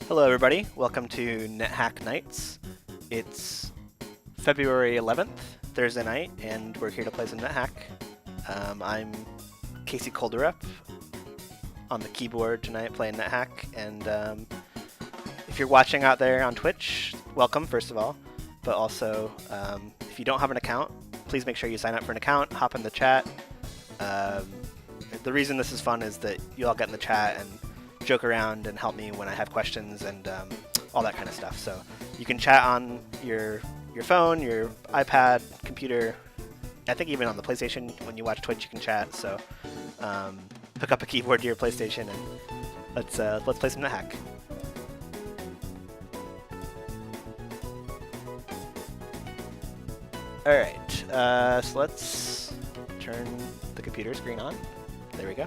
Hello everybody, welcome to Nethack Nights. It's February 11th, Thursday night, and we're here to play some Nethack. I'm Casey Kolderup on the keyboard tonight playing Nethack, and if you're watching out there on Twitch, welcome first of all, but also if you don't have an account, please make sure you sign up for an account, hop in the chat. The reason this is fun is that you all get in the chat and joke around and help me when I have questions and all that kind of stuff. So you can chat on your phone, your iPad, computer. I think even on the PlayStation when you watch Twitch you can chat. So hook up a keyboard to your PlayStation and let's play some Nethack. All right, so let's turn the computer screen on. There we go.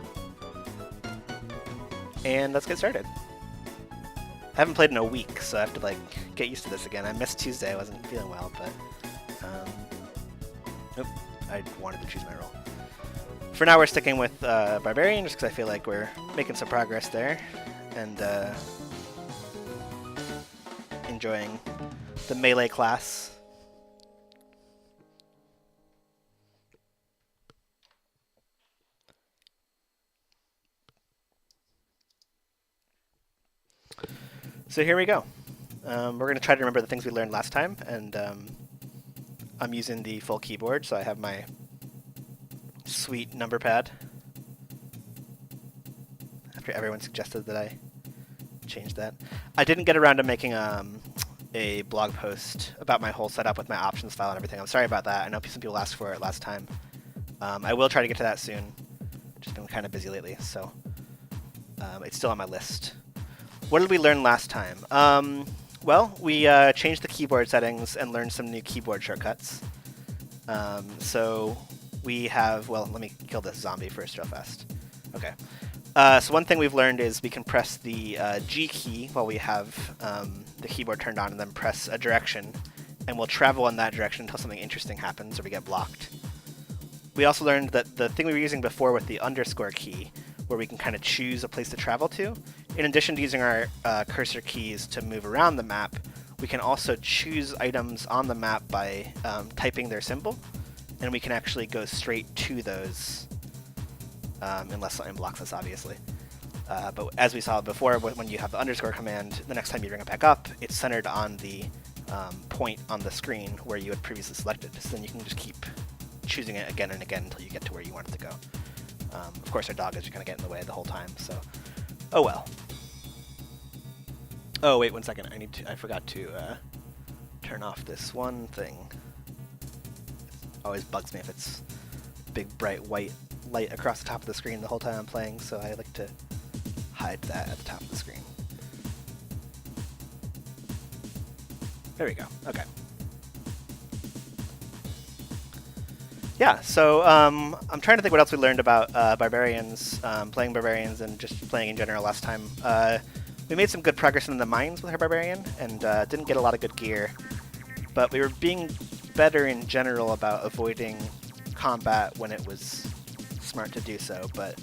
And let's get started. I haven't played in a week, so I have to get used to this again. I missed Tuesday, I wasn't feeling well, but nope, I wanted to choose my role. For now we're sticking with Barbarian, just because I feel like we're making some progress there, and enjoying the melee class. So here we go. We're going to try to remember the things we learned last time, and I'm using the full keyboard, so I have my sweet number pad. After everyone suggested that I change that. I didn't get around to making a blog post about my whole setup with my options file and everything. I'm sorry about that. I know some people asked for it last time. I will try to get to that soon. Just been kind of busy lately, so it's still on my list. What did we learn last time? Well, we changed the keyboard settings and learned some new keyboard shortcuts. So we have, well, let me kill this zombie first real fast. Okay. So one thing we've learned is we can press the G key while we have the keyboard turned on and then press a direction, and we'll travel in that direction until something interesting happens or we get blocked. We also learned that the thing we were using before with the underscore key, where we can kind of choose a place to travel to, in addition to using our cursor keys to move around the map, we can also choose items on the map by typing their symbol, and we can actually go straight to those, unless something blocks us, obviously. But as we saw before, when you have the underscore command, the next time you bring it back up, it's centered on the point on the screen where you had previously selected, so then you can just keep choosing it again and again until you get to where you want it to go. Of course, our dog is going to get in the way the whole time, so oh well. Oh wait, 1 second. I forgot to turn off this one thing. It always bugs me if it's big bright white light across the top of the screen the whole time I'm playing, so I like to hide that at the top of the screen. There we go. Okay. Yeah, so I'm trying to think what else we learned about barbarians, playing barbarians, and just playing in general last time. We made some good progress in the mines with our barbarian, and didn't get a lot of good gear, but we were being better in general about avoiding combat when it was smart to do so. But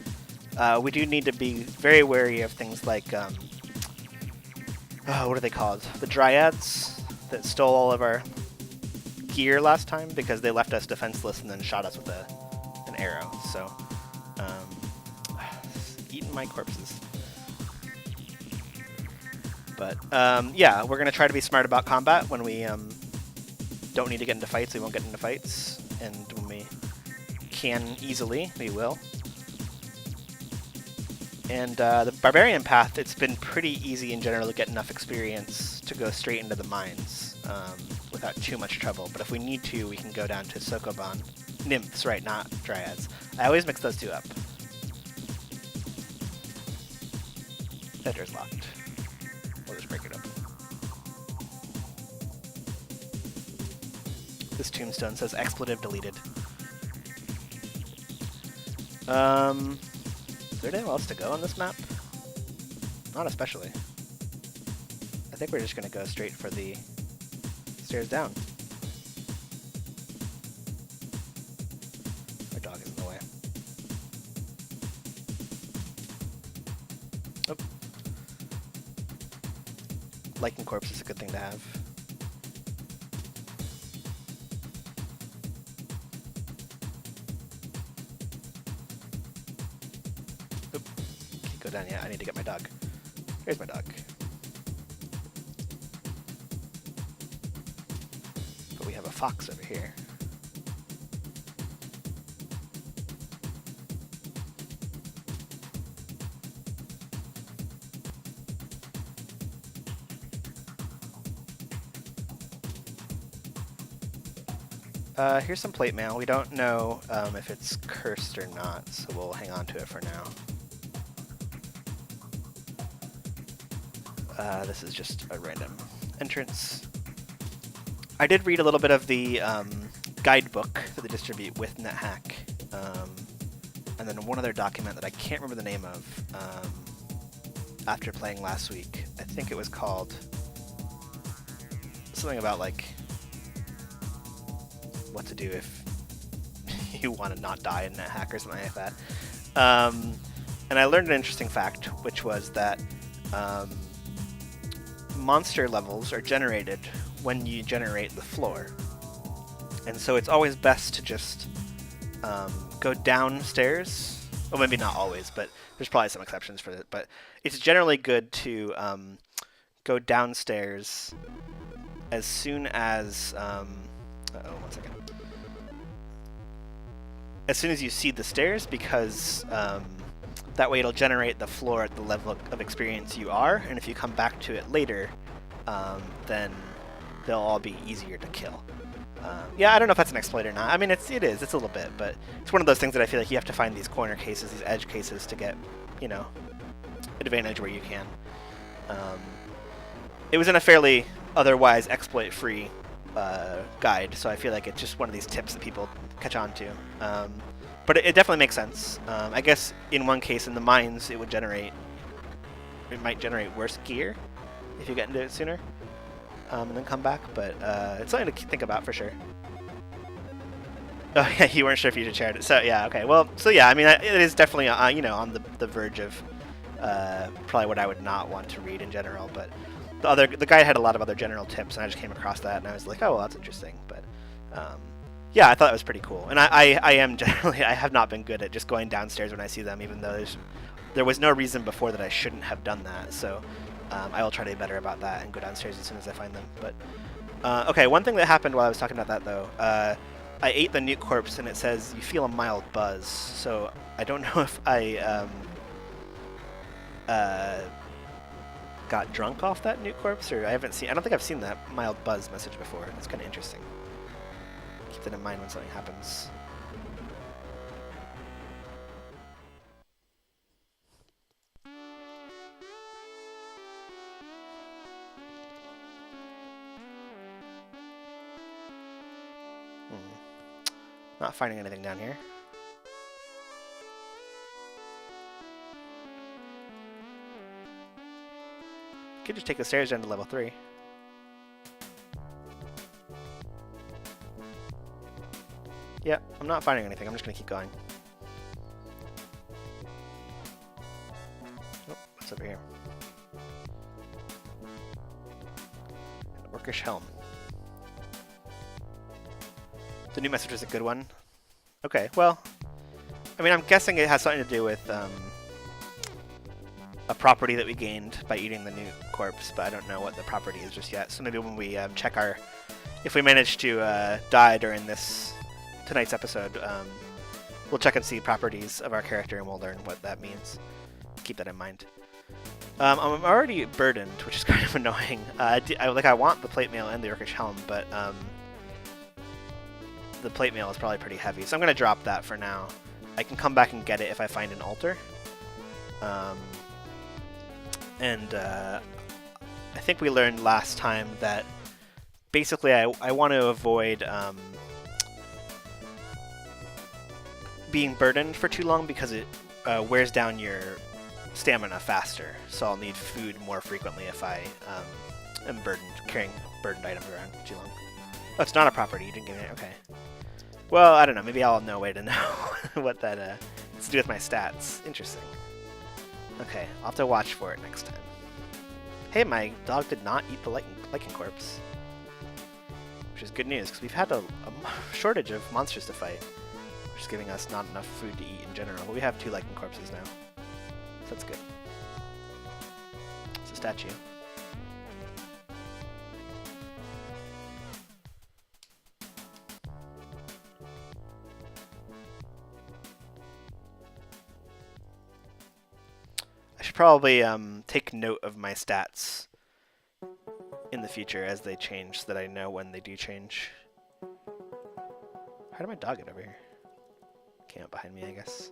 we do need to be very wary of things like, what are they called? The dryads that stole all of our gear last time because they left us defenseless and then shot us with an arrow. So, eating my corpses. But yeah, we're gonna try to be smart about combat. When we don't need to get into fights, we won't get into fights, and when we can easily, we will. And the barbarian path, it's been pretty easy in general to get enough experience to go straight into the mines without too much trouble. But if we need to, we can go down to Sokoban. Nymphs, right, not dryads. I always mix those two up. That door's locked. We'll just break it open. This tombstone says expletive deleted. Is there anything else to go on this map? Not especially. I think we're just going to go straight for the stairs down. Our dog is in the way. Oh. Lichen Corpse is a good thing to have. Oop. Can't go down yet. I need to get my dog. Here's my dog. But we have a fox over here. Here's some plate mail. We don't know if it's cursed or not, so we'll hang on to it for now. This is just a random entrance. I did read a little bit of the guidebook that they distribute with Nethack, and then one other document that I can't remember the name of after playing last week. I think it was called something about like what to do if you want to not die in Nethack or something like that. And I learned an interesting fact, which was that monster levels are generated when you generate the floor. And so it's always best to just go downstairs. Well, maybe not always, but there's probably some exceptions for it. But it's generally good to go downstairs as soon as... one second. As soon as you see the stairs, because that way it'll generate the floor at the level of experience you are, and if you come back to it later, then they'll all be easier to kill. Yeah, I don't know if that's an exploit or not. I mean, it's a little bit, but it's one of those things that I feel like you have to find these corner cases, these edge cases, to get, you know, advantage where you can. It was in a fairly otherwise exploit-free guide, so I feel like it's just one of these tips that people catch on to. But it definitely makes sense. I guess in one case in the mines it might generate worse gear if you get into it sooner and then come back, but it's something to think about for sure. Oh yeah, you weren't sure if you should share it. So yeah, okay. Well, so yeah, I mean, it is definitely you know, on the verge of probably what I would not want to read in general, but the guide had a lot of other general tips, and I just came across that, and I was like, oh, well, that's interesting. But yeah, I thought it was pretty cool. And I am generally, I have not been good at just going downstairs when I see them, even though there was no reason before that I shouldn't have done that. So I will try to be better about that and go downstairs as soon as I find them. But okay, one thing that happened while I was talking about that, though, I ate the newt corpse, and it says you feel a mild buzz. So I don't know if I got drunk off that newt corpse, or I don't think I've seen that mild buzz message before. It's kind of interesting. Keep that in mind when something happens. Not finding anything down here. Could just take the stairs down to level 3. Yeah, I'm not finding anything. I'm just going to keep going. Oh, what's over here? An orcish helm. The new message was a good one. Okay, well, I mean, I'm guessing it has something to do with a property that we gained by eating the new corpse, but I don't know what the property is just yet. So maybe when we check if we manage to die during tonight's episode, we'll check and see properties of our character, and we'll learn what that means. Keep that in mind. I'm already burdened, which is kind of annoying. I want the plate mail and the orcish helm, but the plate mail is probably pretty heavy, so I'm going to drop that for now. I can come back and get it if I find an altar. And I think we learned last time that basically I want to avoid being burdened for too long, because it wears down your stamina faster, so I'll need food more frequently if I am carrying burdened items around too long. Oh, it's not a property, you didn't give me it, okay. Well, I don't know, maybe I'll know a way to know what that has to do with my stats. Interesting. Okay, I'll have to watch for it next time. Hey, my dog did not eat the lichen corpse. Which is good news, because we've had a shortage of monsters to fight. Which is giving us not enough food to eat in general. But we have 2 lichen corpses now. So that's good. It's a statue. I should probably take note of my stats in the future as they change, so that I know when they do change. How did my dog get over here? Came up behind me, I guess.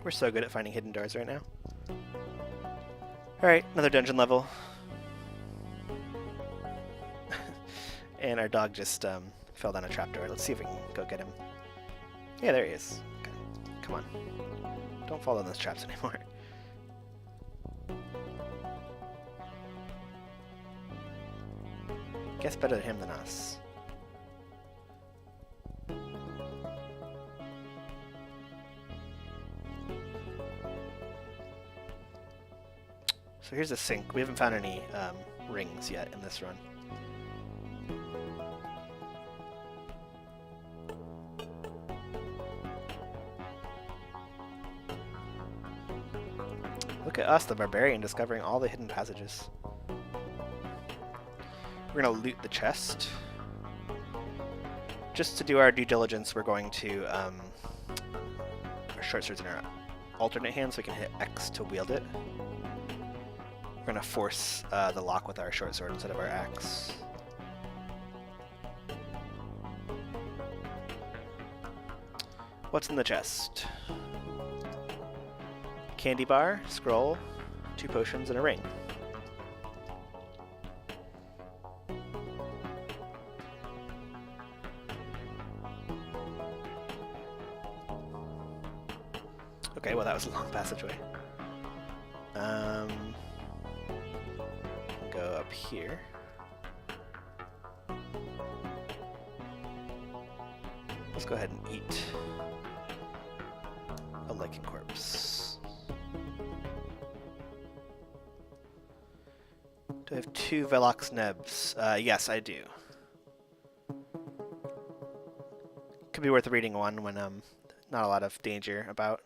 We're so good at finding hidden doors right now. Alright, another dungeon level. And our dog just fell down a trapdoor. Let's see if we can go get him. Yeah, there he is. Okay. Come on. Don't fall down those traps anymore. Guess better him than us. So here's a sink. We haven't found any rings yet in this run. Look at us, the barbarian, discovering all the hidden passages. We're going to loot the chest. Just to do our due diligence, we're going to... our short swords in our alternate hand, so we can hit X to wield it. We're going to force the lock with our short sword instead of our axe. What's in the chest? Candy bar, scroll, 2 potions, and a ring. Okay, well that was a long passageway. Go up here. Let's go ahead and eat a lichen corpse. Do I have 2 Velox Nebs? Yes, I do. Could be worth reading one when not a lot of danger about.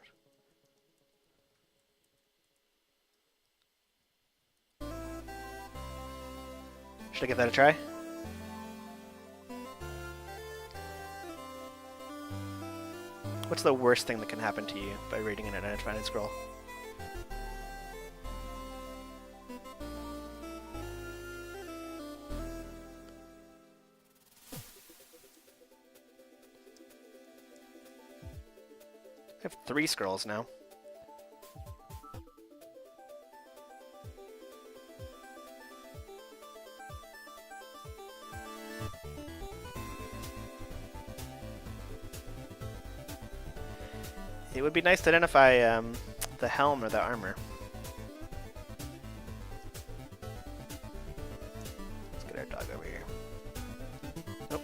Should I give that a try? What's the worst thing that can happen to you by reading an unidentified scroll? I have 3 scrolls now. It would be nice to identify the helm or the armor. Let's get our dog over here. Nope.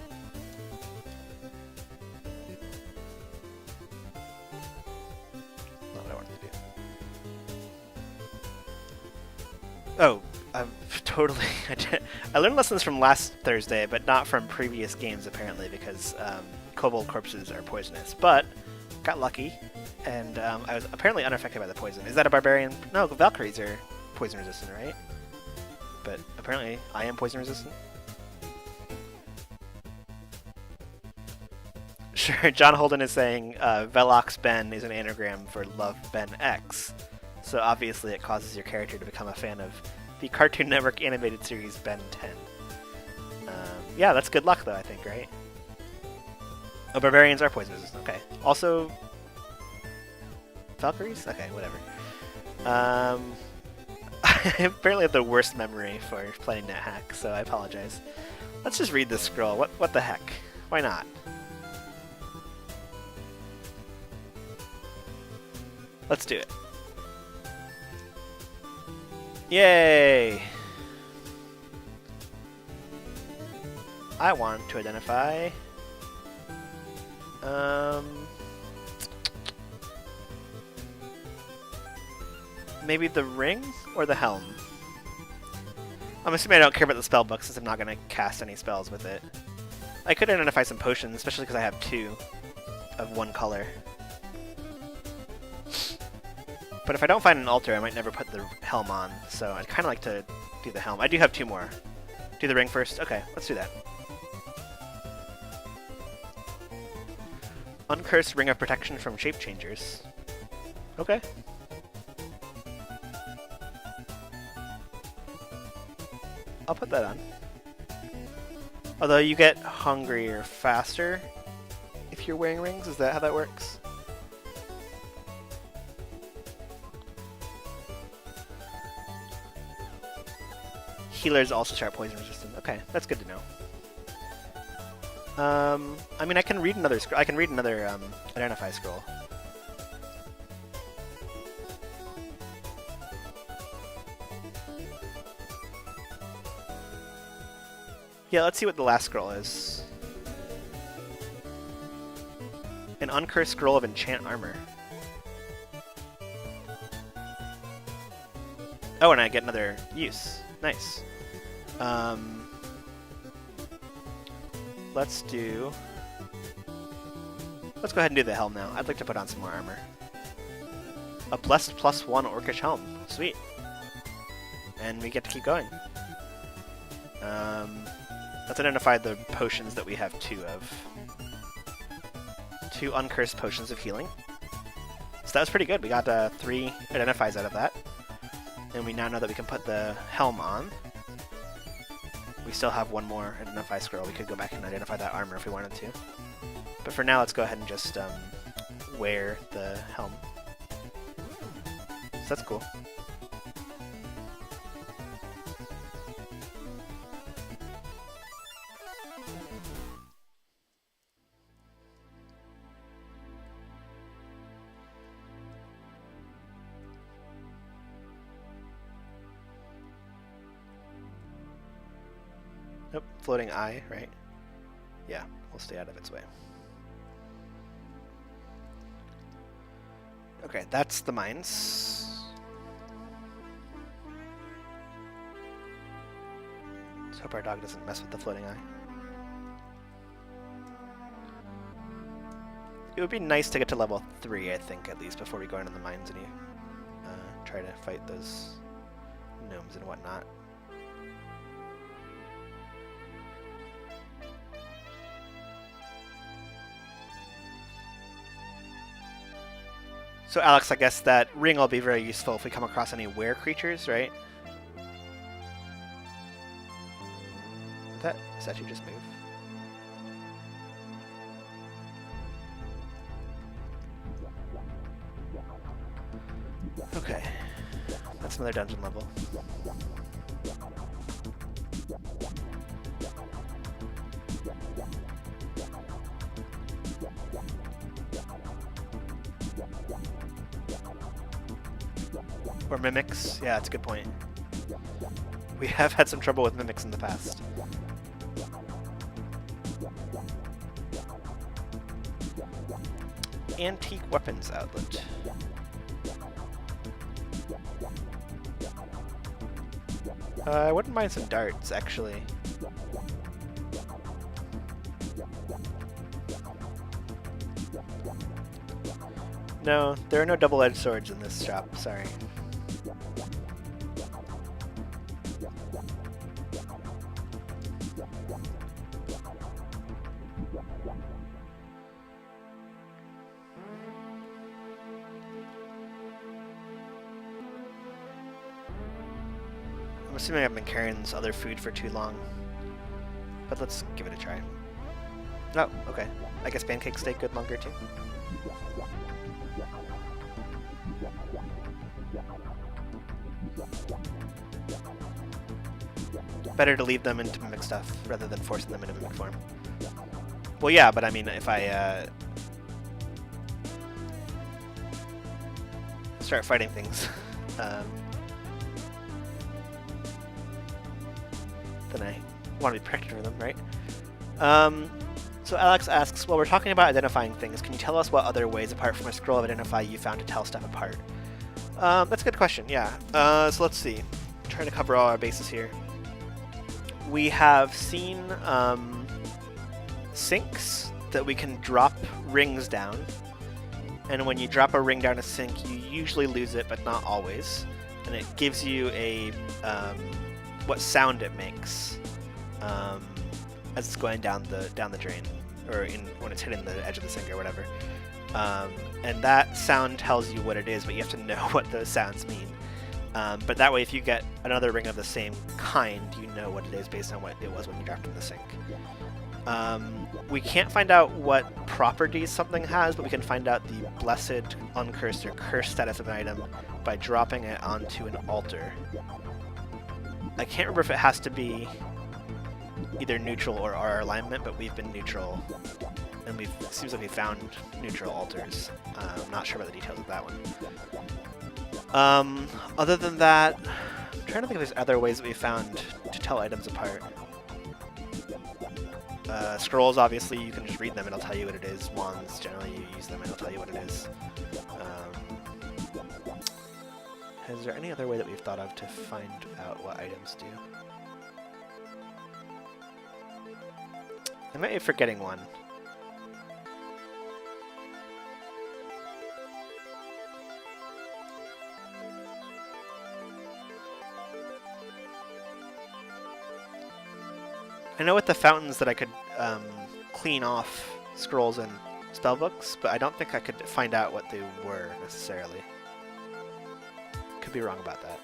Not what I wanted to do. Oh, I'm totally... I learned lessons from last Thursday, but not from previous games, apparently, because kobold corpses are poisonous. But got lucky, and I was apparently unaffected by the poison. Is that a barbarian? No, Valkyries are poison resistant, right? But apparently I am poison resistant. Sure, John Holden is saying Velox Ben is an anagram for Love Ben X. So obviously it causes your character to become a fan of the Cartoon Network animated series Ben 10. Yeah, that's good luck though, I think, right? Oh, barbarians are poison resistant. Okay. Also, Valkyries? Okay, whatever. I apparently have the worst memory for playing NetHack, so I apologize. Let's just read this scroll. What the heck? Why not? Let's do it. Yay! I want to identify... maybe the ring or the helm? I'm assuming I don't care about the spell book since I'm not going to cast any spells with it. I could identify some potions, especially because I have 2 of one color. But if I don't find an altar, I might never put the helm on, so I'd kind of like to do the helm. I do have 2 more. Do the ring first? Okay, let's do that. Uncursed Ring of Protection from Shape Changers. Okay. I'll put that on. Although you get hungrier faster if you're wearing rings. Is that how that works? Healers also start poison resistant. Okay, that's good to know. I mean, I can read another scroll. I can read another identify scroll. Yeah, let's see what the last scroll is. An uncursed scroll of enchant armor. Oh, and I get another use. Nice. Let's go ahead and do the helm now. I'd like to put on some more armor. A blessed +1 orcish helm. Sweet. And we get to keep going. Let's identify the potions that we have 2 of. 2 uncursed potions of healing. So that was pretty good. We got 3 identifies out of that. And we now know that we can put the helm on. We still have 1 more identify scroll. We could go back and identify that armor if we wanted to. But for now, let's go ahead and just wear the helm. So that's cool. Nope, floating eye, right? Yeah, we'll stay out of its way. Okay, that's the mines. Let's hope our dog doesn't mess with the floating eye. It would be nice to get to level 3, I think, at least, before we go into the mines and try to fight those gnomes and whatnot. So Alex, I guess that ring will be very useful if we come across any were creatures, right? Does that you just move? Okay. That's another dungeon level. Or mimics. Yeah, that's a good point. We have had some trouble with mimics in the past. Antique weapons outlet. I wouldn't mind some darts, actually. No, there are no double-edged swords in this shop, sorry. I'm assuming I've been carrying this other food for too long, but let's give it a try. Oh, okay. I guess pancakes stay good longer too. Better to leave them into mimic stuff rather than forcing them into mimic form. Well, yeah, but I mean, if I start fighting things, then I want to be protected from them, right? So Alex asks, well, we're talking about identifying things. Can you tell us what other ways, apart from a scroll of identify, you found to tell stuff apart? That's a good question, yeah. So let's see. I'm trying to cover all our bases here. We have seen sinks that we can drop rings down. And when you drop a ring down a sink, you usually lose it, but not always. And it gives you a what sound it makes as it's going down the drain, or when it's hitting the edge of the sink or whatever. And that sound tells you what it is, but you have to know what those sounds mean. But that way, if you get another ring of the same kind, you know what it is based on what it was when you dropped it in the sink. We can't find out what properties something has, but we can find out the blessed, uncursed, or cursed status of an item by dropping it onto an altar. I can't remember if it has to be either neutral or our alignment, but we've been neutral, and it seems like we found neutral altars. I'm not sure about the details of that one. Other than that, I'm trying to think if there's other ways that we found to tell items apart. Scrolls, obviously, you can just read them, it'll tell you what it is. Wands, generally, you use them, and it'll tell you what it is. Is there any other way that we've thought of to find out what items do? I might be forgetting one. I know with the fountains that I could clean off scrolls and spellbooks, but I don't think I could find out what they were necessarily. Could be wrong about that.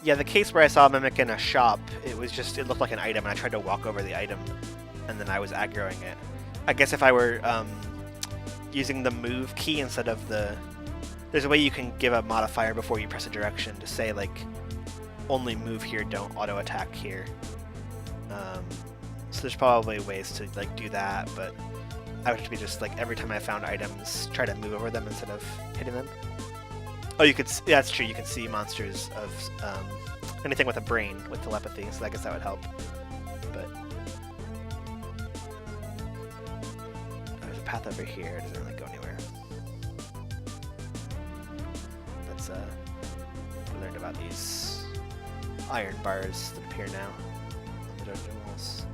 Yeah, the case where I saw a mimic in a shop, it looked like an item, and I tried to walk over the item, and then I was aggroing it. I guess if I were using the move key instead of the... There's a way you can give a modifier before you press a direction to say, like, only move here, don't auto-attack here. So there's probably ways to, like, do that, but I would be just, like, every time I found items, try to move over them instead of hitting them. Oh, you could. Yeah, that's true. You can see monsters of anything with a brain with telepathy, so I guess that would help. But there's a path over here. It doesn't really go anywhere. That's we learned about these iron bars that appear now on the dungeon walls.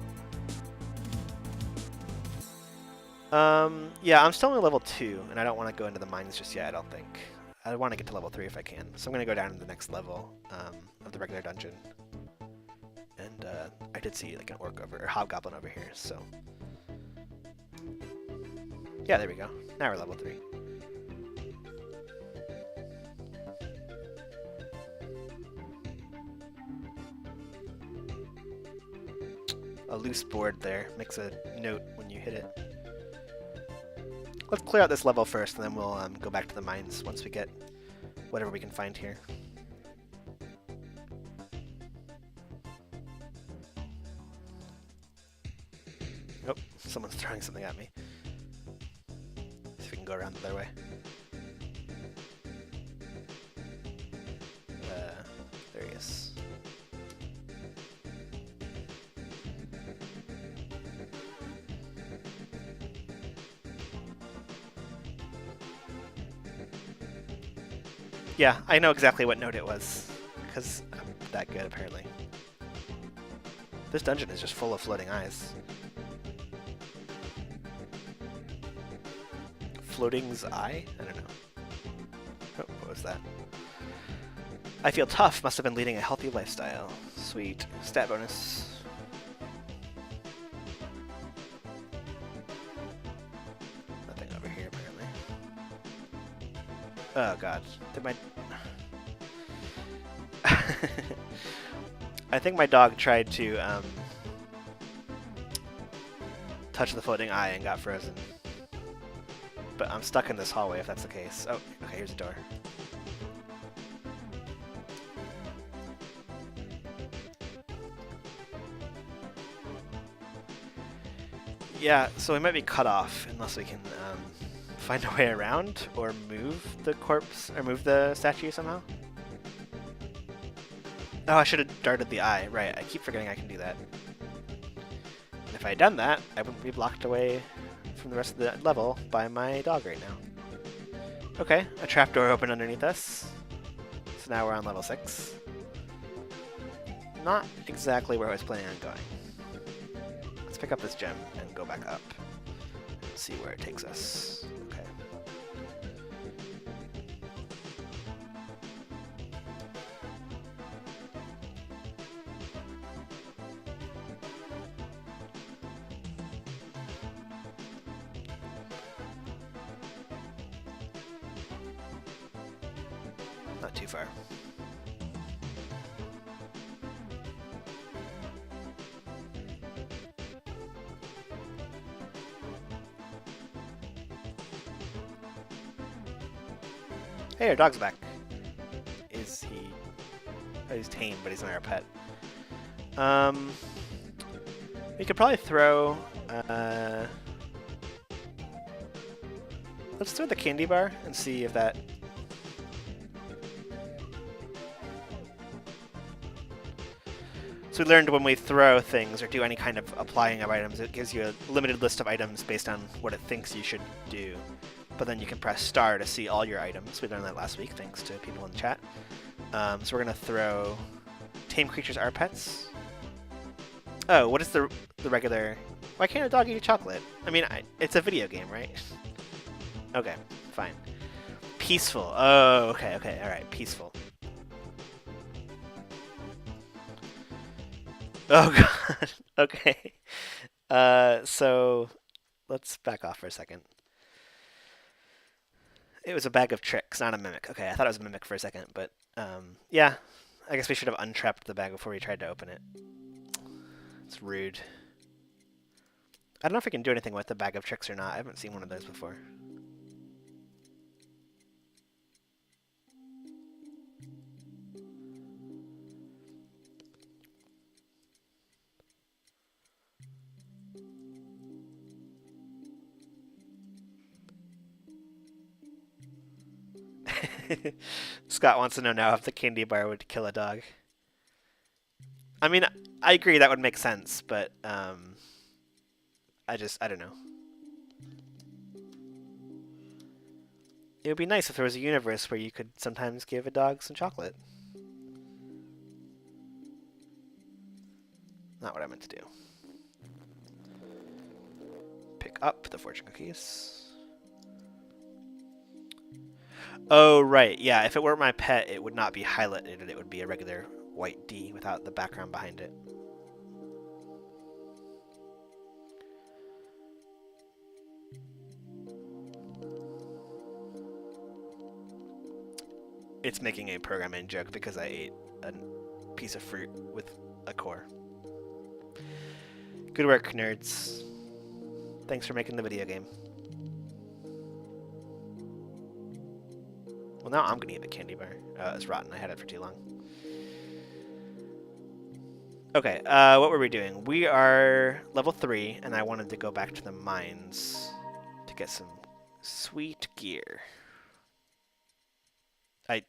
Yeah, I'm still only level 2, and I don't want to go into the mines just yet. I don't think. I want to get to level 3 if I can, so I'm going to go down to the next level of the regular dungeon. And I did see like an orc or hobgoblin over here, so... Yeah, there we go. Now we're level 3. A loose board there makes a note when you hit it. Let's clear out this level first, and then we'll go back to the mines once we get whatever we can find here. Oh, someone's throwing something at me. See if we can go around the other way. There he is. Yeah, I know exactly what note it was, because I'm that good, apparently. This dungeon is just full of floating eyes. Floating's eye? I don't know. Oh, what was that? I feel tough. Must have been leading a healthy lifestyle. Sweet. Stat bonus. Nothing over here, apparently. Oh god. Did my... I think my dog tried to touch the floating eye and got frozen. But I'm stuck in this hallway if that's the case. Oh, okay, here's a door. Yeah, so we might be cut off unless we can find a way around or move the corpse or move the statue somehow. Oh, I should have darted the eye. Right, I keep forgetting I can do that. And if I had done that, I wouldn't be blocked away from the rest of the level by my dog right now. Okay, a trapdoor opened underneath us. So now we're on level 6. Not exactly where I was planning on going. Let's pick up this gem and go back up and see where it takes us. Okay. Not too far. Hey, our dog's back. Is he... Oh, he's tame, but he's not our pet. We could probably throw... Let's throw the candy bar and see if that... So we learned when we throw things or do any kind of applying of items, it gives you a limited list of items based on what it thinks you should do. But then you can press star to see all your items. We learned that last week, thanks to people in the chat. So we're going to throw tame creatures are pets. Oh, what is the regular... Why can't a dog eat chocolate? I mean, it's a video game, right? Okay, fine. Peaceful. Oh, okay, alright, peaceful. Oh god, okay. So let's back off for a second. It was a bag of tricks, not a mimic. Okay, I thought it was a mimic for a second, but yeah. I guess we should have untrapped the bag before we tried to open it. It's rude. I don't know if we can do anything with the bag of tricks or not. I haven't seen one of those before. Scott wants to know now if the candy bar would kill a dog. I mean, I agree that would make sense, but I don't know. It would be nice if there was a universe where you could sometimes give a dog some chocolate. Not what I meant to do. Pick up the fortune cookies. Oh, right. Yeah, if it were my pet, it would not be highlighted. It would be a regular white D without the background behind it. It's making a programming joke because I ate a piece of fruit with a core. Good work, nerds. Thanks for making the video game. Well, now I'm going to eat the candy bar. It's rotten. I had it for too long. Okay, what were we doing? We are level 3, and I wanted to go back to the mines to get some sweet gear. I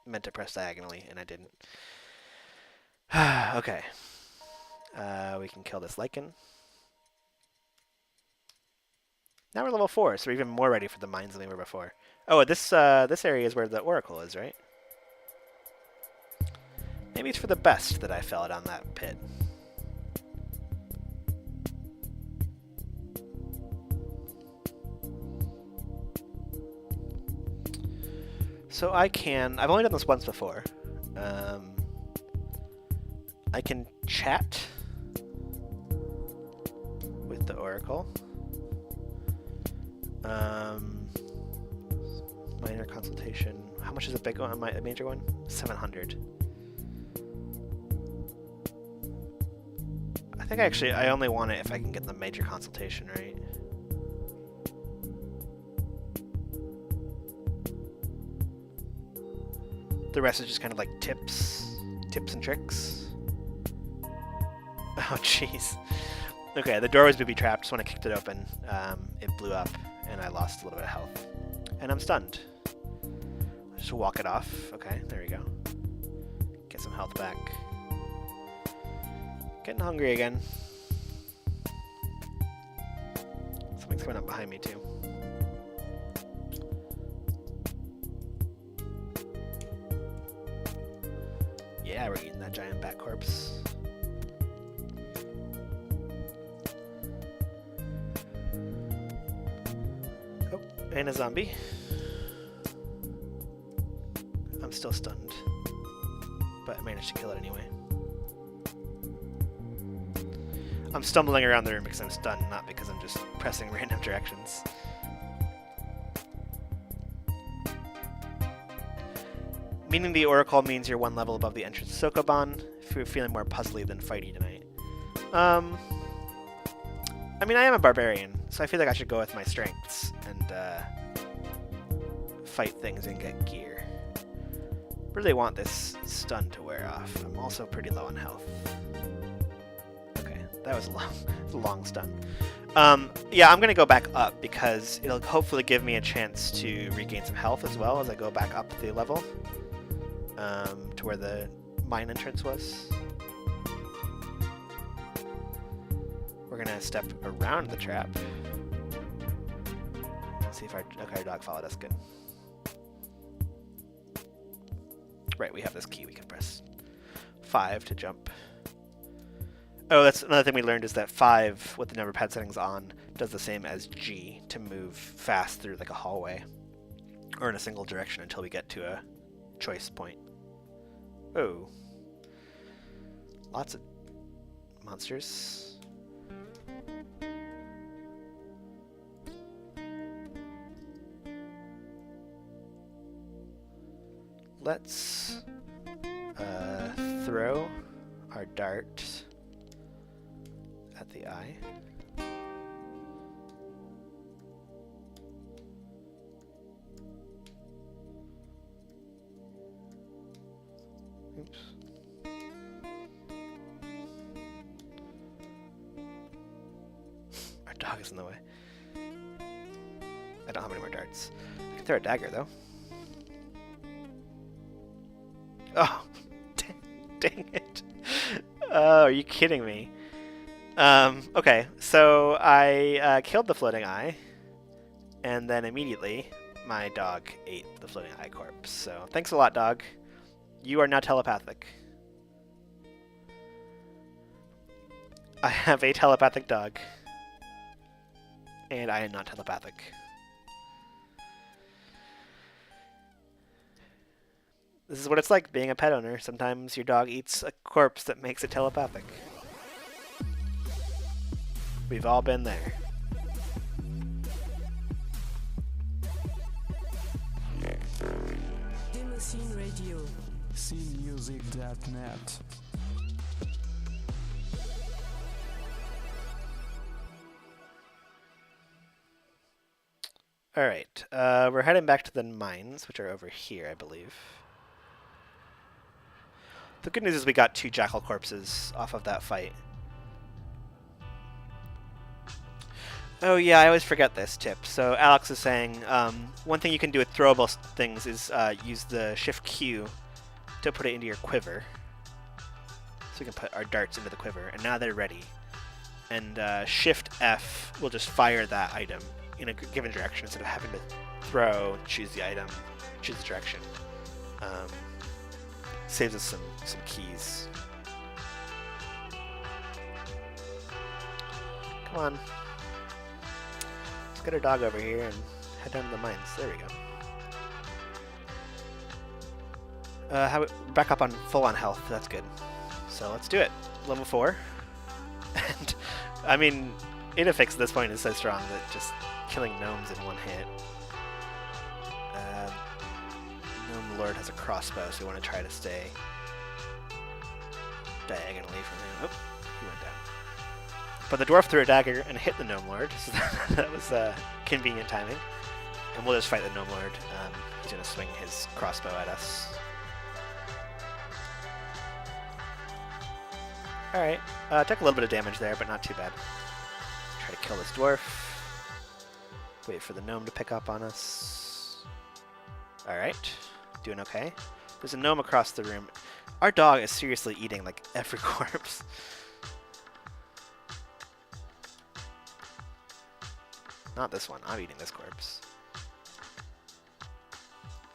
meant to press diagonally, and I didn't. Okay. We can kill this lichen. Now we're level 4, so we're even more ready for the mines than we were before. Oh, this area is where the oracle is, right? Maybe it's for the best that I fell down that pit. So I've only done this once before. I can chat with the oracle. Minor consultation. How much is a big one? A major one? 700. I think I only want it if I can get the major consultation, right? The rest is just kind of like tips and tricks. Oh, jeez. Okay, the door was booby-trapped, so when I kicked it open, it blew up, and I lost a little bit of health. And I'm stunned. Just walk it off. Okay, there we go. Get some health back. Getting hungry again. Something's coming up behind me, too. Yeah, we're eating that giant bat corpse. Oh, and a zombie. I'm still stunned, but I managed to kill it anyway. I'm stumbling around the room because I'm stunned, not because I'm just pressing random directions. Meaning the Oracle means you're one level above the entrance to Sokoban, if you're feeling more puzzly than fighty tonight. I mean, I am a barbarian, so I feel like I should go with my strengths and fight things and get gear. Really want this stun to wear off. I'm also pretty low on health. Okay, that was a long stun. Yeah, I'm gonna go back up because it'll hopefully give me a chance to regain some health as well as I go back up the level to where the mine entrance was. We're gonna step around the trap. Let's see if our dog followed us. Good. Right, we have this key we can press. 5 to jump. Oh, that's another thing we learned is that 5 with the number pad settings on does the same as G to move fast through like a hallway or in a single direction until we get to a choice point. Oh. Lots of monsters. Let's throw our dart at the eye. Oops. Our dog is in the way. I don't have any more darts. I can throw a dagger though. Oh, dang it. Oh, are you kidding me? Okay, so I killed the floating eye, and then immediately my dog ate the floating eye corpse. So thanks a lot, dog. You are now telepathic. I have a telepathic dog, and I am not telepathic. This is what it's like being a pet owner. Sometimes your dog eats a corpse that makes it telepathic. We've all been there. Demoscene Radio. scenemusic.net. Alright, we're heading back to the mines, which are over here, I believe. The good news is we got 2 jackal corpses off of that fight. Oh yeah, I always forget this tip. So Alex is saying, one thing you can do with throwable things is use the Shift Q to put it into your quiver. So we can put our darts into the quiver, and now they're ready. And Shift F will just fire that item in a given direction instead of having to throw, choose the item, choose the direction. Saves us some keys. Come on. Let's get our dog over here and head down to the mines. There we go. Back up on full-on health. That's good. So let's do it. Level 4. And, I mean, Inafix at this point is so strong that just killing gnomes in one hit. Gnome Lord has a crossbow, so we want to try to stay diagonally from him. Oh, he went down. But the dwarf threw a dagger and hit the Gnome Lord, so that was convenient timing. And we'll just fight the Gnome Lord. He's going to swing his crossbow at us. Alright, took a little bit of damage there, but not too bad. Try to kill this dwarf. Wait for the gnome to pick up on us. Alright, doing okay. There's a gnome across the room. Our dog is seriously eating, like, every corpse. Not this one. I'm eating this corpse.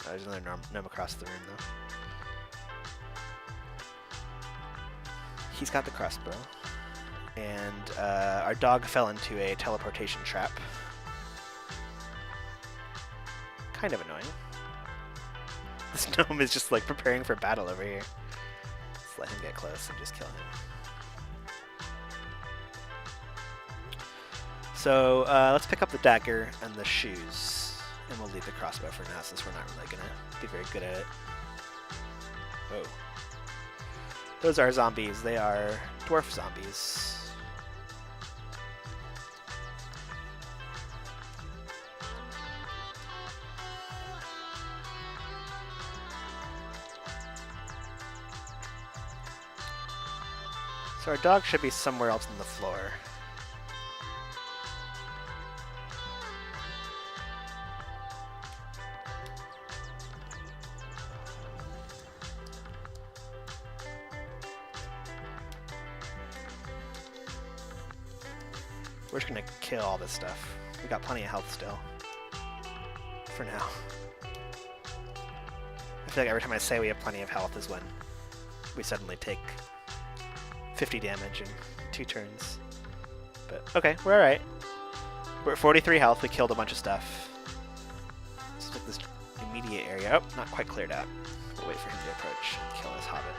Oh, there's another gnome across the room, though. He's got the crossbow. And our dog fell into a teleportation trap. Kind of annoying. This gnome is just like preparing for battle over here. Let's let him get close and just kill him. So let's pick up the dagger and the shoes. And we'll leave the crossbow for now since we're not really going to be very good at it. Whoa. Those are zombies. They are dwarf zombies. So our dog should be somewhere else on the floor. We're just gonna kill all this stuff. We got plenty of health still. For now. I feel like every time I say we have plenty of health is when we suddenly take 50 damage in 2 turns. But okay, we're alright. We're at 43 health, we killed a bunch of stuff. Let's look at this immediate area. Oh, not quite cleared out. We'll wait for him to approach and kill this hobbit.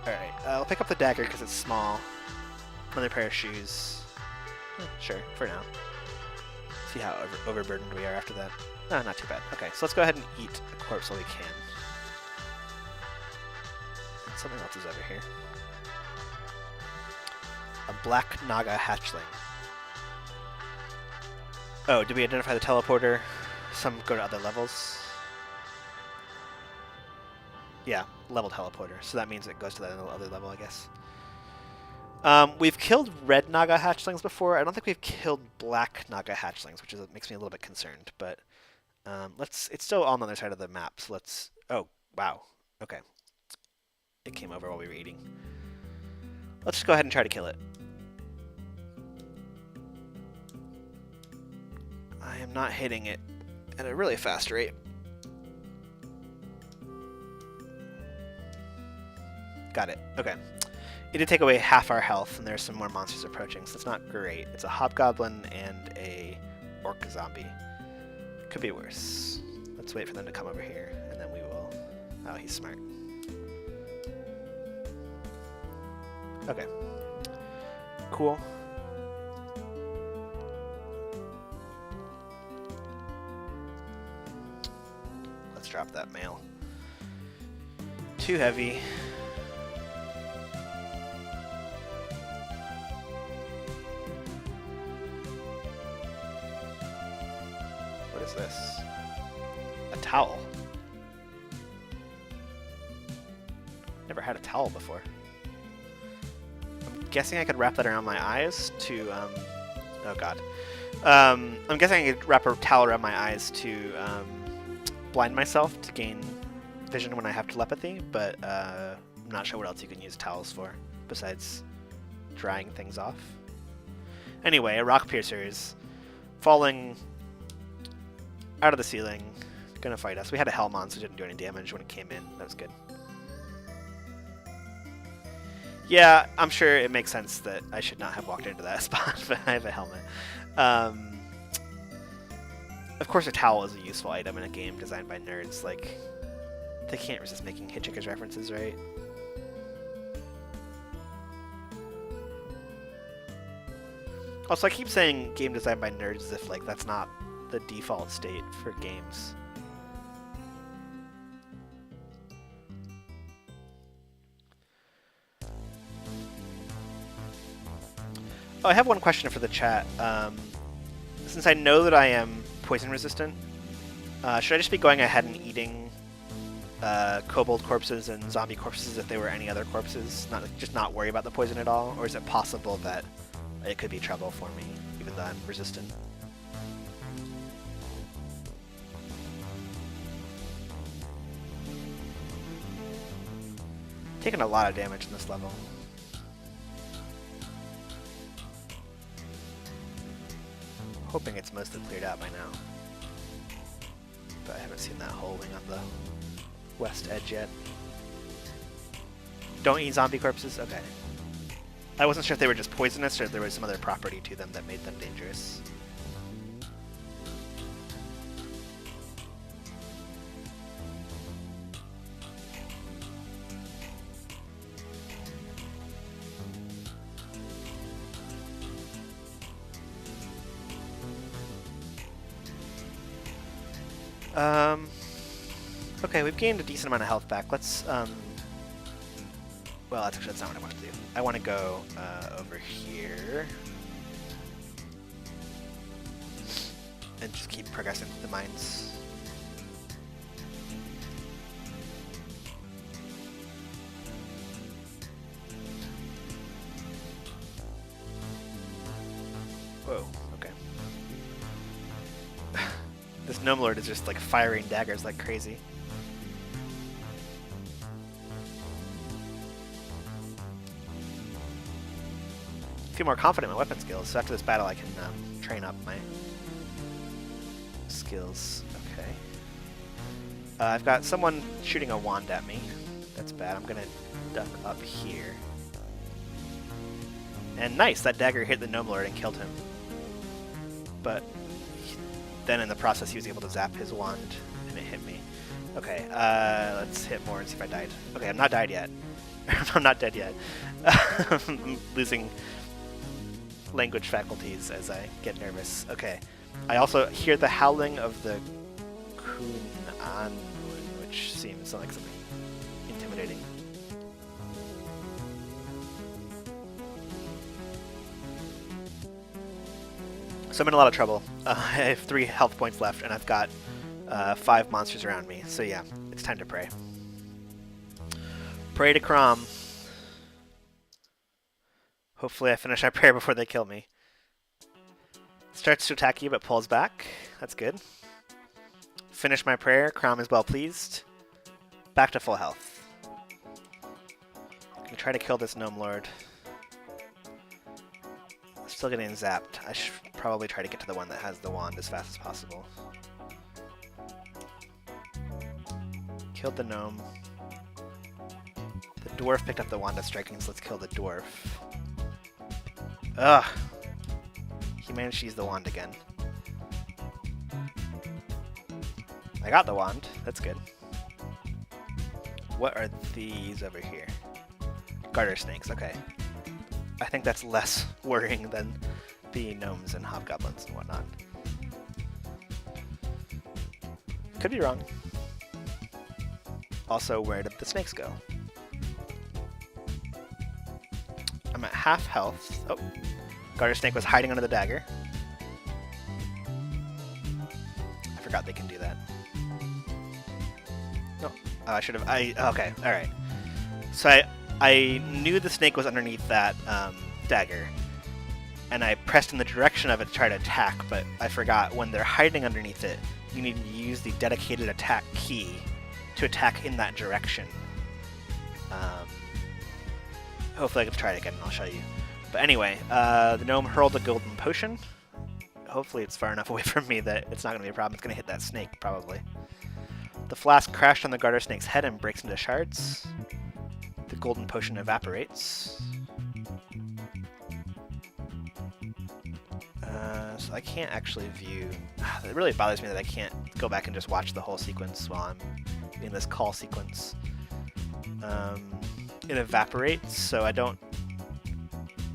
Alright, I'll pick up the dagger because it's small. Another pair of shoes. Sure, for now. See how overburdened we are after that. No, not too bad. Okay, so let's go ahead and eat the corpse while we can. And something else is over here. A black Naga hatchling. Oh, did we identify the teleporter? Some go to other levels. Yeah, level teleporter. So that means it goes to that other level, I guess. We've killed red Naga hatchlings before. I don't think we've killed black Naga hatchlings, which makes me a little bit concerned. But it's still on the other side of the map. So let's. Oh wow. Okay. It came over while we were eating. Let's just go ahead and try to kill it. I am not hitting it at a really fast rate. Got it. Okay. It did take away half our health, and there's some more monsters approaching, so it's not great. It's a hobgoblin and a orc zombie. Could be worse. Let's wait for them to come over here, and then we will... Oh, he's smart. Okay. Cool. Let's drop that mail. Too heavy. What is this? A towel. Never had a towel before. I'm guessing I could wrap that around my eyes to, oh god. I'm guessing I could wrap a towel around my eyes to blind myself to gain vision when I have telepathy, but I'm not sure what else you can use towels for besides drying things off. Anyway, a rock piercer is falling out of the ceiling, gonna fight us. We had a Hellmon, so it didn't do any damage when it came in. That was good. Yeah, I'm sure it makes sense that I should not have walked into that spot, but I have a helmet. Of course, a towel is a useful item in a game designed by nerds. Like, they can't resist making Hitchhiker's references, right? Also, I keep saying game designed by nerds as if, like, that's not the default state for games. Oh, I have one question for the chat. Since I know that I am poison resistant, should I just be going ahead and eating kobold corpses and zombie corpses if they were any other corpses? Just not worry about the poison at all? Or is it possible that it could be trouble for me, even though I'm resistant? Taking a lot of damage in this level. Hoping it's mostly cleared out by now. But I haven't seen that whole wing on the west edge yet. Don't eat zombie corpses? Okay. I wasn't sure if they were just poisonous or if there was some other property to them that made them dangerous. Okay, we've gained a decent amount of health back. Let's, well, that's not what I want to do. I want to go over here and just keep progressing through the mines. Whoa, okay. This Gnome Lord is just like firing daggers like crazy. Feel more confident in my weapon skills, so after this battle I can train up my skills. Okay. I've got someone shooting a wand at me. That's bad. I'm gonna duck up here. And nice! That dagger hit the Gnome Lord and killed him. But then in the process he was able to zap his wand and it hit me. Okay, let's hit more and see if I died. Okay, I'm not died yet. I'm not dead yet. I'm losing language faculties as I get nervous. Okay. I also hear the howling of the Kun-an, which seems like something intimidating. So I'm in a lot of trouble. I have 3 health points left, and I've got 5 monsters around me. So yeah, it's time to pray. Pray to Crom. Hopefully I finish our prayer before they kill me. Starts to attack you, but pulls back. That's good. Finish my prayer. Crom is well pleased. Back to full health. I'm gonna try to kill this Gnome Lord. Still getting zapped. I should probably try to get to the one that has the wand as fast as possible. Killed the gnome. The dwarf picked up the wand of striking, so let's kill the dwarf. Ugh! He managed to use the wand again. I got the wand. That's good. What are these over here? Garter snakes. Okay. I think that's less worrying than the gnomes and hobgoblins and whatnot. Could be wrong. Also, where did the snakes go? I'm at half health. Oh, Garter Snake was hiding under the dagger. I forgot they can do that. No, I should have. Okay, all right. So I knew the snake was underneath that dagger, and I pressed in the direction of it to try to attack. But I forgot when they're hiding underneath it, you need to use the dedicated attack key to attack in that direction. Hopefully I can try it again and I'll show you. But anyway, the gnome hurled a golden potion. Hopefully it's far enough away from me that it's not going to be a problem. It's going to hit that snake, probably. The flask crashed on the garter snake's head and breaks into shards. The golden potion evaporates. So I can't actually view... It really bothers me that I can't go back and just watch the whole sequence while I'm in this call sequence. It evaporates, so I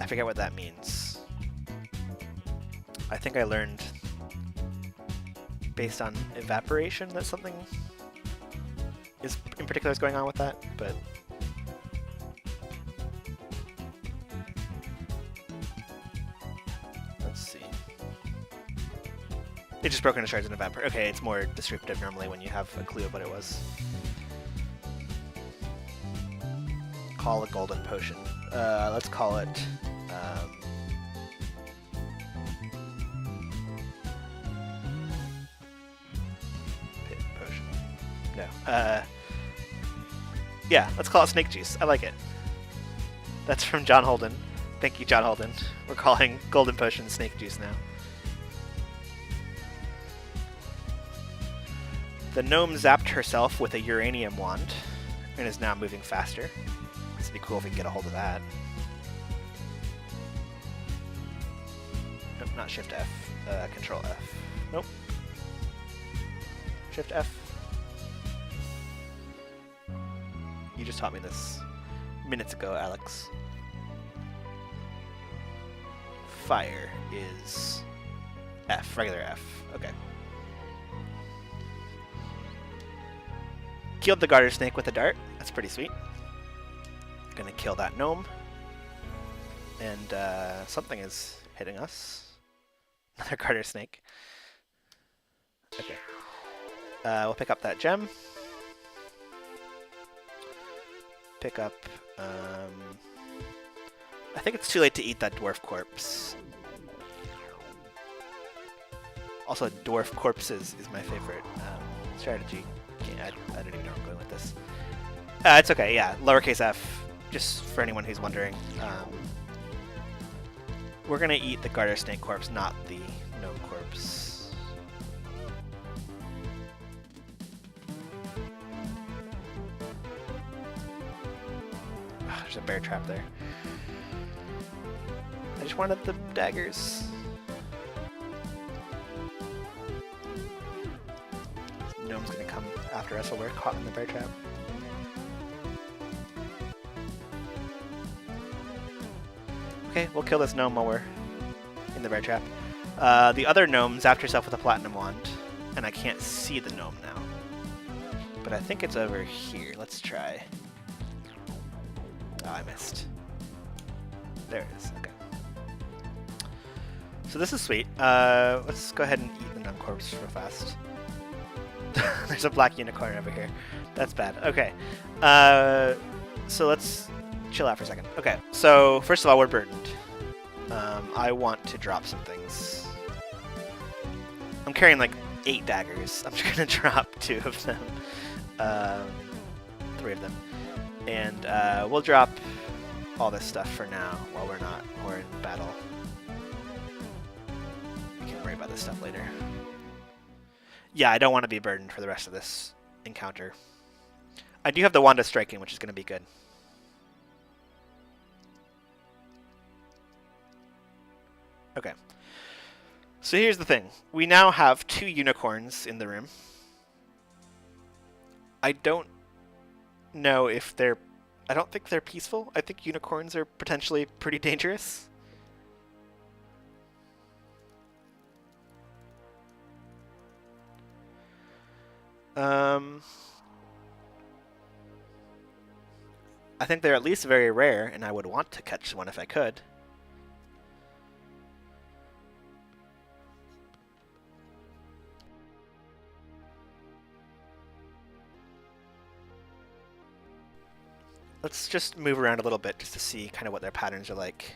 forget what that means. I think I learned based on evaporation that something in particular is going on with that, but let's see. It just broke into shards and evaporated. Okay, it's more descriptive normally when you have a clue of what it was. call a golden potion? Let's call it... pit potion. No. Yeah, let's call it snake juice. I like it. That's from John Holden. Thank you, John Holden. We're calling golden potion snake juice now. The gnome zapped herself with a uranium wand and is now moving faster. This would be cool if we can get a hold of that. Nope, not Shift F. Control F. Nope. Shift F. You just taught me this minutes ago, Alex. Fire is F, regular F. Okay. Killed the garter snake with a dart. That's pretty sweet. Gonna kill that gnome. And something is hitting us. Another garter snake. Okay. We'll pick up that gem. Pick up... I think it's too late to eat that dwarf corpse. Also, dwarf corpses is my favorite strategy. I don't even know where I'm going with this. It's okay, yeah. Lowercase f, just for anyone who's wondering. We're going to eat the garter snake corpse, not the gnome corpse. Oh, there's a bear trap there. I just wanted the daggers. Gnome's gonna come after us while we're caught in the bear trap. Okay, we'll kill this gnome while we're in the bear trap. The other gnome zapped herself with a platinum wand, and I can't see the gnome now. But I think it's over here. Let's try. Oh, I missed. There it is. Okay. So this is sweet. Let's go ahead and eat the gnome corpse real fast. There's a black unicorn over here. That's bad. Okay. So let's chill out for a second. Okay. So first of all, we're burdened. I want to drop some things. I'm carrying like 8 daggers. I'm just gonna drop 2 of them. 3 of them. And we'll drop all this stuff for now while we're in battle. We can worry about this stuff later. Yeah, I don't want to be burdened for the rest of this encounter. I do have the Wand of Striking, which is going to be good. Okay. So here's the thing. We now have 2 unicorns in the room. I don't know if they're... I don't think they're peaceful. I think unicorns are potentially pretty dangerous. I think they're at least very rare, and I would want to catch one if I could. Let's just move around a little bit just to see kind of what their patterns are like.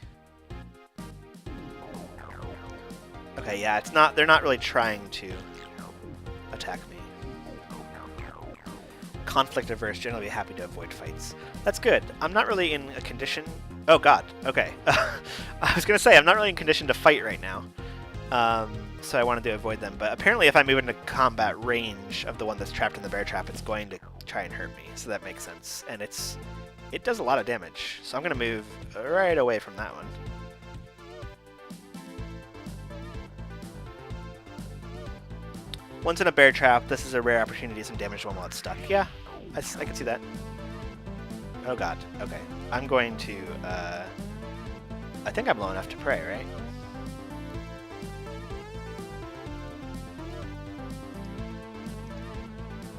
Okay, yeah, it's not. They're not really trying to attack me. Conflict averse, generally happy to avoid fights. That's good. I'm not really in a condition... Oh god, okay. I was gonna say, I'm not really in condition to fight right now. So I wanted to avoid them, but apparently if I move into combat range of the one that's trapped in the bear trap, it's going to try and hurt me, so that makes sense. And it does a lot of damage, so I'm gonna move right away from that one. Once in a bear trap, this is a rare opportunity to do some damage to one while it's stuck. Yeah, I can see that. Oh god, okay. I'm going to, I think I'm low enough to pray, right?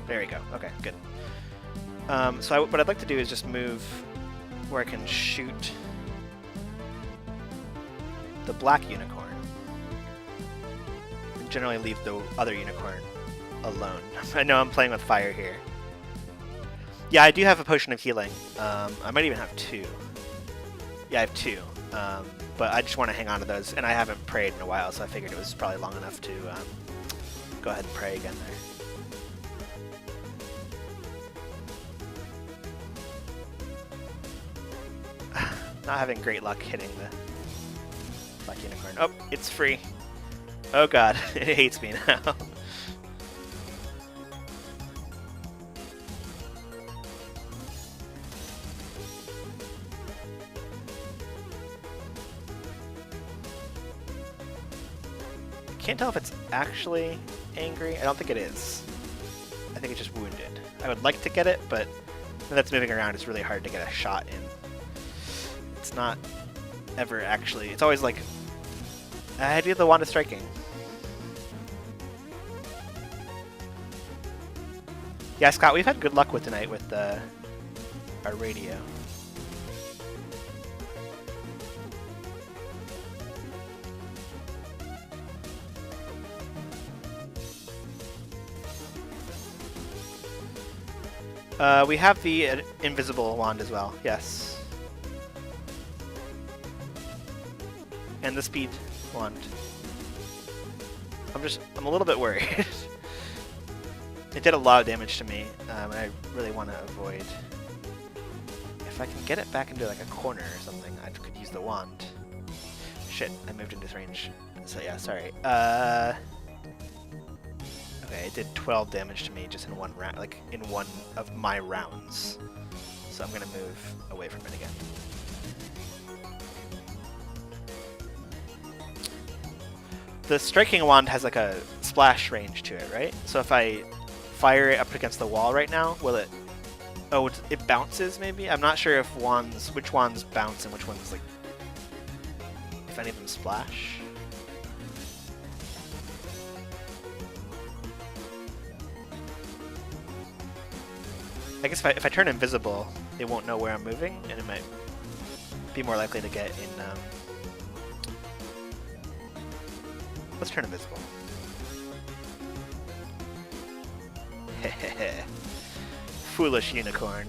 There we go, okay, good. So what I'd like to do is just move where I can shoot the black unicorn. Generally leave the other unicorn alone. I know I'm playing with fire here. Yeah, I do have a potion of healing. I might even have 2. Yeah, I have 2. But I just want to hang on to those, and I haven't prayed in a while, so I figured it was probably long enough to go ahead and pray again there. Not having great luck hitting the Black Unicorn. Oh, it's free. Oh god, it hates me now. Can't tell if it's actually angry. I don't think it is. I think it's just wounded. I would like to get it, but when that's moving around, it's really hard to get a shot in. It's not ever actually. It's always like, I do the Wand of Striking. Yeah, Scott, we've had good luck with tonight with our radio. We have the invisible wand as well, yes. And the speed wand. I'm a little bit worried. It did a lot of damage to me, and I really want to avoid. If I can get it back into like a corner or something, I could use the wand. Shit, I moved into this range. So yeah, sorry. Okay, it did 12 damage to me just in one round, like in one of my rounds. So I'm gonna move away from it again. The striking wand has like a splash range to it, right? So if I fire it up against the wall right now, will it? Oh, it bounces maybe. I'm not sure if which wands bounce and which ones like, if any of them splash. I guess if I turn invisible, it won't know where I'm moving, and it might be more likely to get in. Let's turn invisible. Hehehe. Foolish unicorn.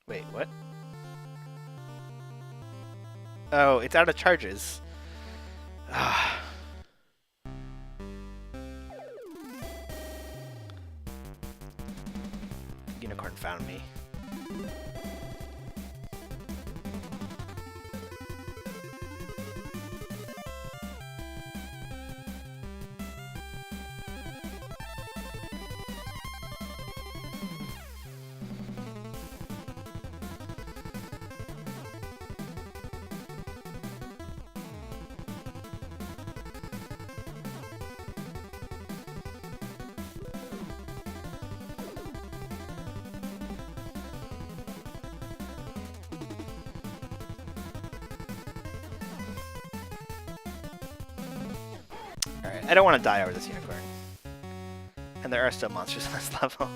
Wait, what? Oh, it's out of charges. Unicorn found me. Alright, I don't want to die over this unicorn. And there are still monsters on this level.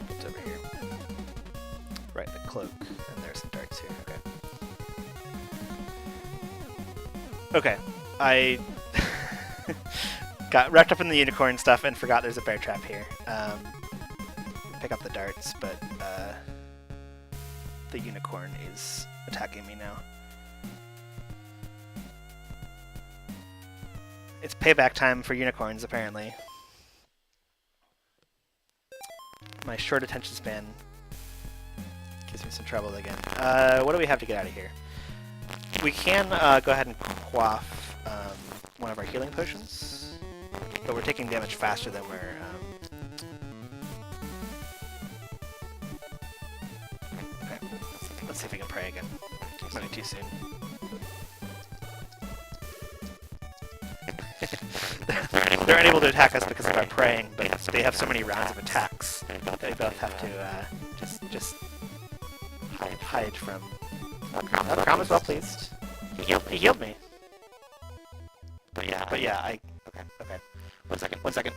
It's over here. Right, the cloak. And there's some darts here. Okay. Okay. I got wrapped up in the unicorn stuff and forgot there's a bear trap here. Pick up the darts, but the unicorn is attacking me now. It's payback time for unicorns, apparently. My short attention span gives me some trouble again. What do we have to get out of here? We can go ahead and quaff one of our healing potions, but we're taking damage faster than we're... Okay, let's see if we can pray again. Might be too soon. They're unable to attack us because of our praying, but they have so many rounds of attacks that we both have to just hide from... Oh, Crom is well pleased. He healed me. But yeah, Okay. 1 second.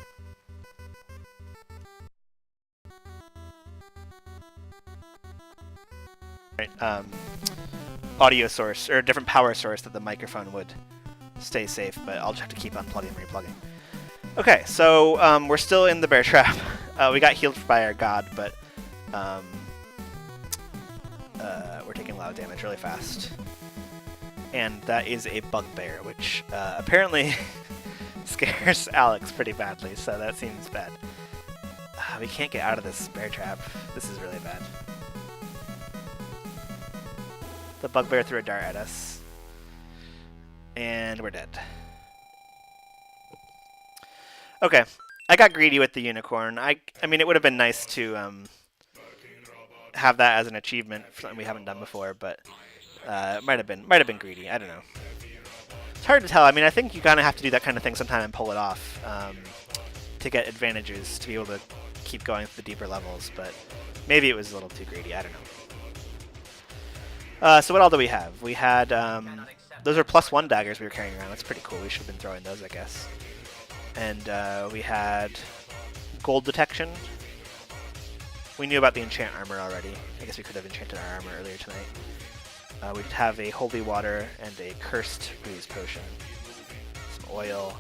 right, audio source or a different power source that the microphone would stay safe, but I'll just have to keep unplugging and replugging. Okay, so we're still in the bear trap. We got healed by our god, but we're taking a lot of damage really fast. And that is a bugbear, which apparently scares Alex pretty badly, so that seems bad. We can't get out of this bear trap. This is really bad. The bugbear threw a dart at us. And we're dead. Okay, I got greedy with the unicorn. I mean, it would have been nice to have that as an achievement for something we haven't done before, but it might have been greedy. I don't know. It's hard to tell. I mean, I think you kind of have to do that kind of thing sometime and pull it off to get advantages to be able to keep going to the deeper levels. But maybe it was a little too greedy. I don't know. So what all do we have? We had those are +1 daggers we were carrying around. That's pretty cool. We should have been throwing those, I guess. And we had gold detection. We knew about the enchant armor already. I guess we could have enchanted our armor earlier tonight. We did have a holy water and a cursed breeze potion. Some oil,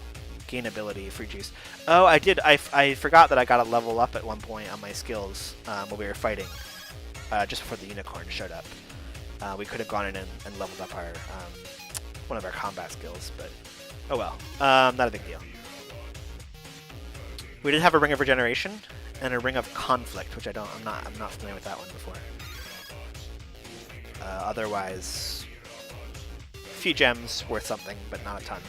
gain ability, free juice. Oh, I did. I forgot that I got a level up at one point on my skills while we were fighting, just before the unicorn showed up. We could have gone in and leveled up our one of our combat skills, but oh well, not a big deal. We did have a ring of regeneration and a ring of conflict, which I'm not familiar with that one before. Otherwise, a few gems worth something, but not a ton.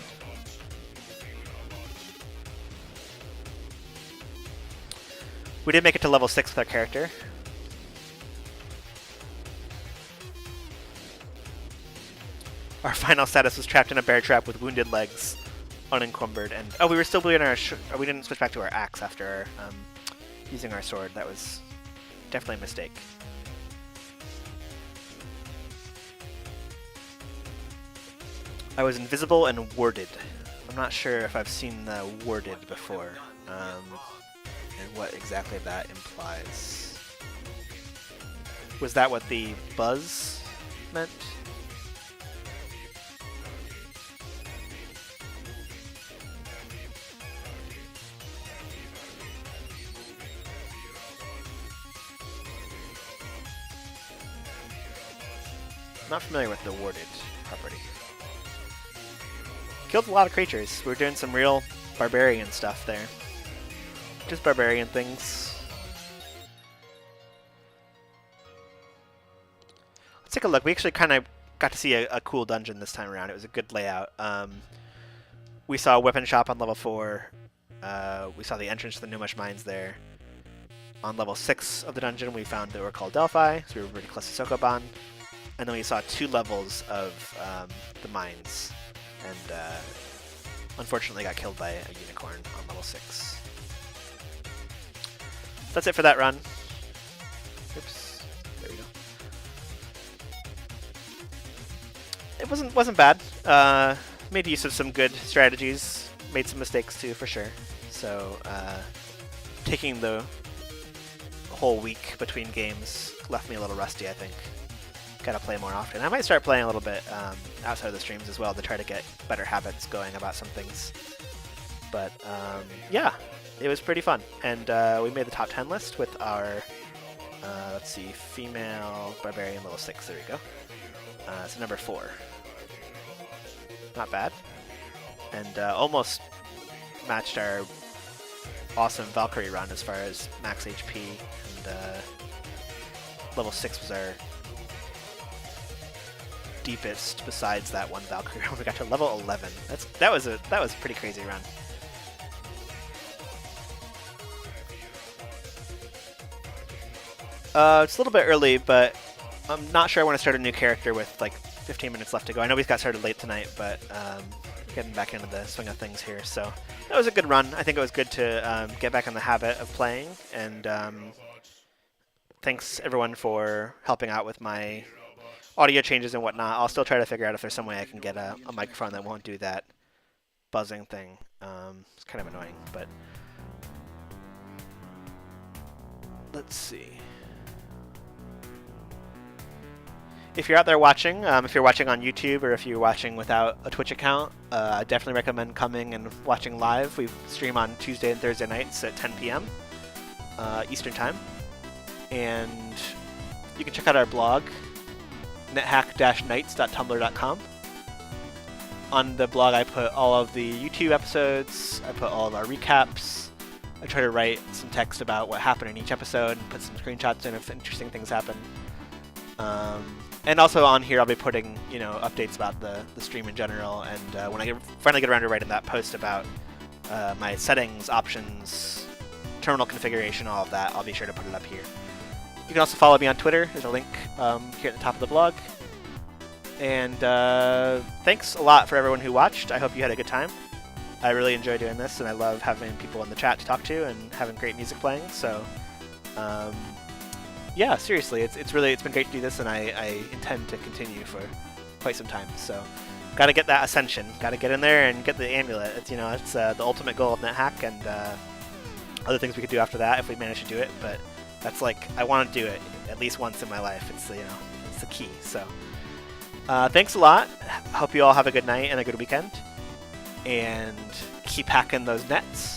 We did make it to level 6 with our character. Our final status was trapped in a bear trap with wounded legs, unencumbered, and oh, we were still doing our. We didn't switch back to our axe after using our sword. That was definitely a mistake. I was invisible and warded. I'm not sure if I've seen the warded before, and what exactly that implies. Was that what the buzz meant? Not familiar with the warded property. Killed a lot of creatures. We were doing some real barbarian stuff there. Just barbarian things. Let's take a look. We actually kind of got to see a cool dungeon this time around. It was a good layout. We saw a weapon shop on level 4. We saw the entrance to the Gnomish mines there. On level 6 of the dungeon, we found the Oracle Delphi, so we were pretty close to Sokoban. And then we saw 2 levels of the mines, and unfortunately got killed by a unicorn on level 6. That's it for that run. Oops, there we go. It wasn't bad. Made use of some good strategies. Made some mistakes too, for sure. So taking the whole week between games left me a little rusty, I think. Gotta play more often. I might start playing a little bit outside of the streams as well to try to get better habits going about some things. But yeah, it was pretty fun. And we made the top 10 list with our, let's see, female barbarian level 6. There we go. So number 4. Not bad. And almost matched our awesome Valkyrie run as far as max HP. And level 6 was our deepest besides that one Valkyrie. We got to level 11. That was a pretty crazy run. It's a little bit early, but I'm not sure I want to start a new character with like 15 minutes left to go. I know we got started late tonight, but getting back into the swing of things here. So that was a good run. I think it was good to get back in the habit of playing, and thanks everyone for helping out with my audio changes and whatnot. I'll still try to figure out if there's some way I can get a microphone that won't do that. buzzing thing. It's kind of annoying, but let's see. If you're out there watching, if you're watching on YouTube or if you're watching without a Twitch account, I definitely recommend coming and watching live. We stream on Tuesday and Thursday nights at 10 p.m. Eastern Time. And you can check out our blog, nethack-nights.tumblr.com. On the blog, I put all of the YouTube episodes, I put all of our recaps, I try to write some text about what happened in each episode and put some screenshots in if interesting things happen. And also on here, I'll be putting, updates about the stream in general. And when I finally get around to writing that post about my settings, options, terminal configuration, all of that, I'll be sure to put it up here. You can also follow me on Twitter. There's a link here at the top of the blog. And thanks a lot for everyone who watched. I hope you had a good time. I really enjoy doing this, and I love having people in the chat to talk to and having great music playing. So. Yeah, seriously, it's been great to do this, and I intend to continue for quite some time. So, gotta get that ascension, gotta get in there and get the amulet. It's the ultimate goal of Nethack, and other things we could do after that if we manage to do it. But that's I want to do it at least once in my life. It's it's the key. So, thanks a lot. Hope you all have a good night and a good weekend, and keep hacking those nets.